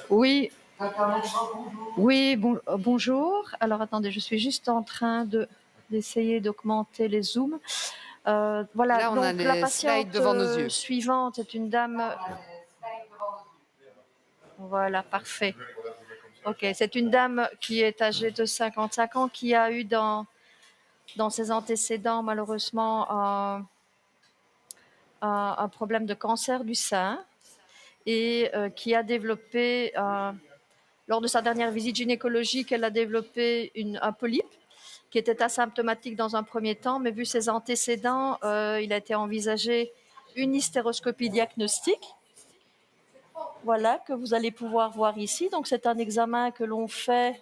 Oui, oui, bonjour. Alors attendez, je suis juste en train d'essayer d'augmenter les zooms. Voilà, Là, on a donc la les slides patiente devant nos yeux. suivante est une dame. Voilà, parfait. Ok, c'est une dame qui est âgée de 55 ans, qui a eu dans ses antécédents malheureusement un problème de cancer du sein et qui a développé, lors de sa dernière visite gynécologique, elle a développé un polype qui était asymptomatique dans un premier temps, mais vu ses antécédents, il a été envisagé une hystéroscopie diagnostique. Voilà, que vous allez pouvoir voir ici. Donc, c'est un examen que l'on fait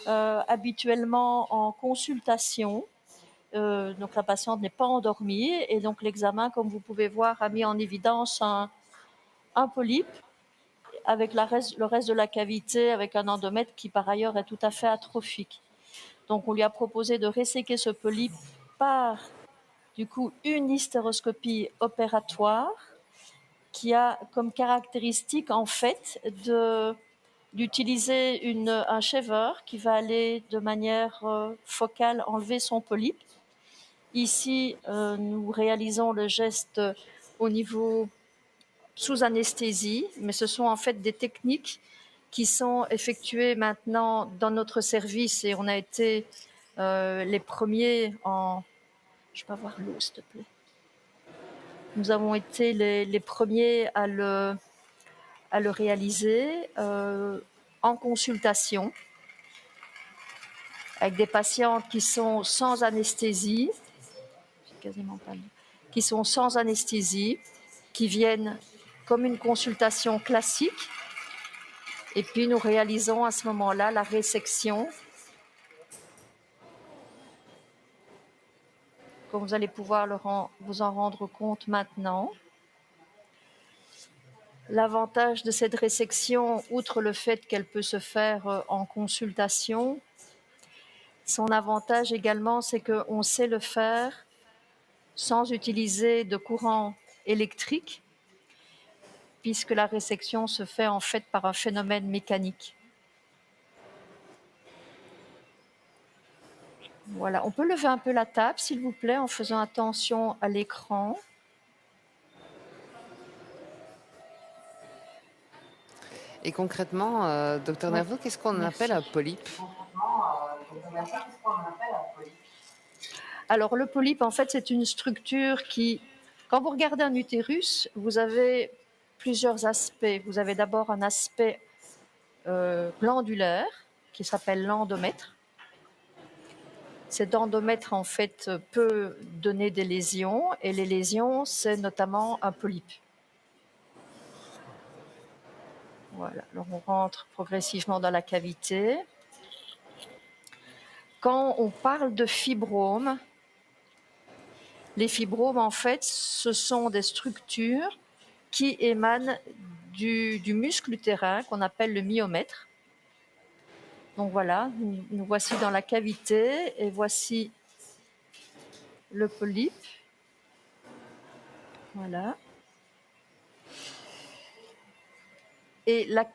habituellement en consultation. Donc, la patiente n'est pas endormie et donc l'examen, comme vous pouvez voir, a mis en évidence un polype avec le reste de la cavité, avec un endomètre qui par ailleurs est tout à fait atrophique. Donc, on lui a proposé de resséquer ce polype par, du coup, une hystéroscopie opératoire qui a comme caractéristique, en fait, d'utiliser un shaver qui va aller de manière focale enlever son polype. Ici, nous réalisons le geste au niveau sous anesthésie, mais ce sont en fait des techniques qui sont effectuées maintenant dans notre service et on a été les premiers en... Je peux avoir l'eau, s'il te plaît. Nous avons été les premiers à le réaliser en consultation avec des patientes qui sont sans anesthésie, quasiment pas, qui sont sans anesthésie, qui viennent comme une consultation classique. Et puis nous réalisons à ce moment-là la résection, comme vous allez pouvoir vous en rendre compte maintenant. L'avantage de cette résection, outre le fait qu'elle peut se faire en consultation, son avantage également, c'est qu'on sait le faire sans utiliser de courant électrique, puisque la résection se fait en fait par un phénomène mécanique. Voilà, on peut lever un peu la table, s'il vous plaît, en faisant attention à l'écran. Et concrètement, docteur Nervaux, qu'est-ce qu'on appelle un polype? Alors, le polype, en fait, c'est une structure qui, quand vous regardez un utérus, vous avez plusieurs aspects. Vous avez d'abord un aspect glandulaire qui s'appelle l'endomètre. Cet endomètre, en fait, peut donner des lésions et les lésions, c'est notamment un polype. Voilà, alors on rentre progressivement dans la cavité. Quand on parle de fibromes, les fibromes, en fait, ce sont des structures qui émanent du muscle utérin qu'on appelle le myomètre. Donc voilà, nous voici dans la cavité et voici le polype. Voilà. Et la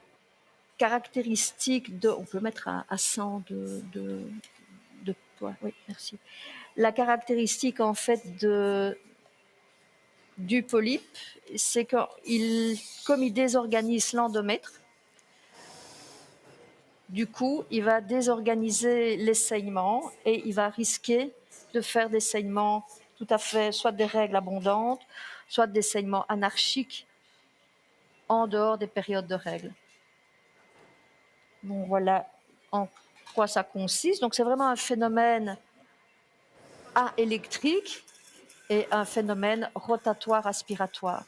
caractéristique de... On peut mettre à 100 de poids. Oui, merci. La caractéristique, en fait, du polype, c'est comme il désorganise l'endomètre, du coup, il va désorganiser les saignements et il va risquer de faire des saignements tout à fait, soit des règles abondantes, soit des saignements anarchiques en dehors des périodes de règles. Donc voilà en quoi ça consiste. Donc c'est vraiment un phénomène électrique et un phénomène rotatoire-aspiratoire.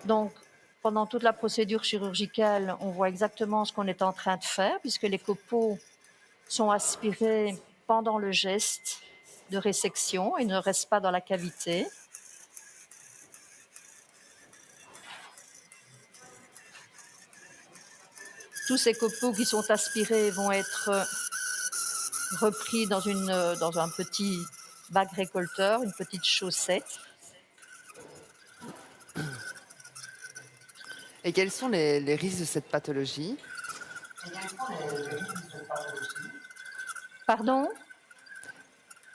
Donc pendant toute la procédure chirurgicale, on voit exactement ce qu'on est en train de faire puisque les copeaux sont aspirés pendant le geste de résection et ne restent pas dans la cavité. Tous ces copeaux qui sont aspirés vont être repris dans un petit bac récolteur, une petite chaussette. Et quels sont les risques de cette pathologie? Pardon?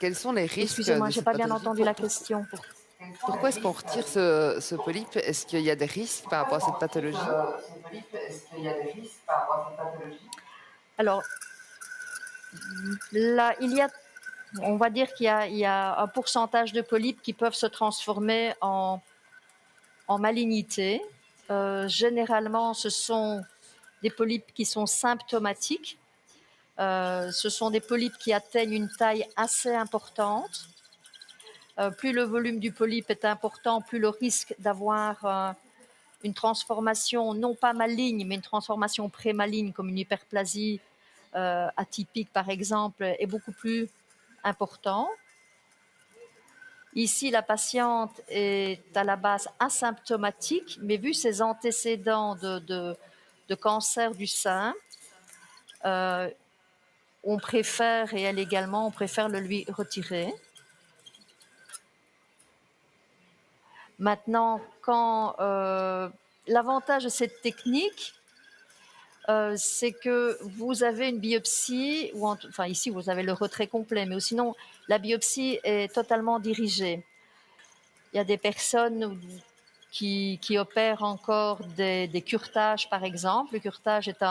Quels sont les risques Excusez-moi, de j'ai cette pas bien pathologie? entendu la question. Pourquoi est-ce qu'on retire ce polype? Est-ce qu'il y a des risques par rapport à cette pathologie? Alors là, on va dire qu'il y a un pourcentage de polypes qui peuvent se transformer en malignité. Généralement, ce sont des polypes qui sont symptomatiques. Ce sont des polypes qui atteignent une taille assez importante. Plus le volume du polype est important, plus le risque d'avoir une transformation non pas maligne, mais une transformation pré-maligne, comme une hyperplasie atypique par exemple, est beaucoup plus important. Ici, la patiente est à la base asymptomatique, mais vu ses antécédents de cancer du sein, on préfère, et elle également, on préfère le lui retirer. Maintenant, l'avantage de cette technique, c'est que vous avez une biopsie, enfin ici vous avez le retrait complet, mais sinon la biopsie est totalement dirigée. Il y a des personnes qui opèrent encore des curetages, par exemple. Le curetage est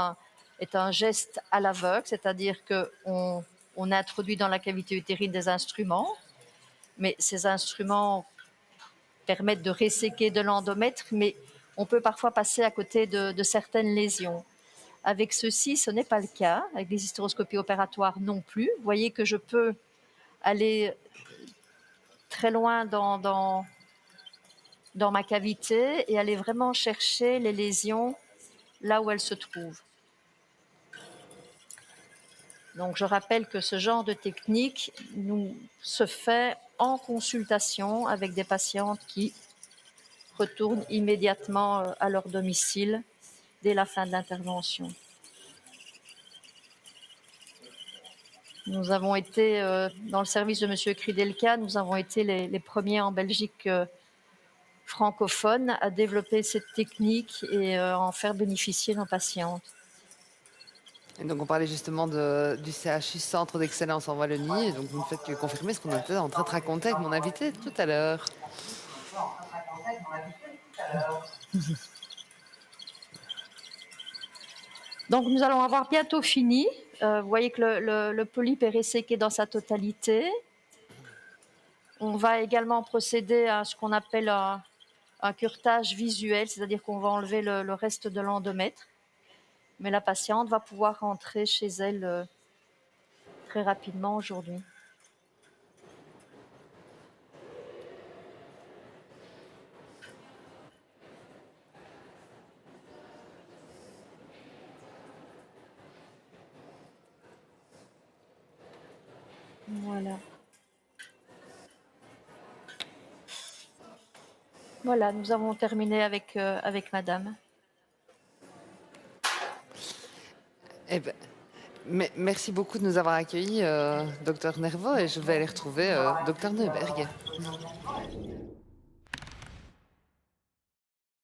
un geste à l'aveugle, c'est-à-dire qu'on introduit dans la cavité utérine des instruments, mais ces instruments permettent de resséquer de l'endomètre, mais on peut parfois passer à côté de certaines lésions. Avec ceci, ce n'est pas le cas. Avec les hystéroscopies opératoires non plus. Vous voyez que je peux aller très loin dans ma cavité et aller vraiment chercher les lésions là où elles se trouvent. Donc je rappelle que ce genre de technique se fait en consultation avec des patientes qui retournent immédiatement à leur domicile dès la fin de l'intervention. Nous avons été, dans le service de M. Kridelka, nous avons été les premiers en Belgique francophones à développer cette technique et en faire bénéficier nos patientes. Et donc, on parlait justement du CHU Centre d'Excellence en Wallonie. Et donc, vous ne faites que confirmer ce qu'on était en train de raconter avec mon invité tout à l'heure. Donc, nous allons avoir bientôt fini. Vous voyez que le polype est resséqué dans sa totalité. On va également procéder à ce qu'on appelle un curetage visuel, c'est-à-dire qu'on va enlever le reste de l'endomètre. Mais la patiente va pouvoir rentrer chez elle très rapidement aujourd'hui. Voilà. Voilà, nous avons terminé avec madame. Eh ben, merci beaucoup de nous avoir accueillis, docteur Nervo, et je vais aller retrouver docteur Neuberg.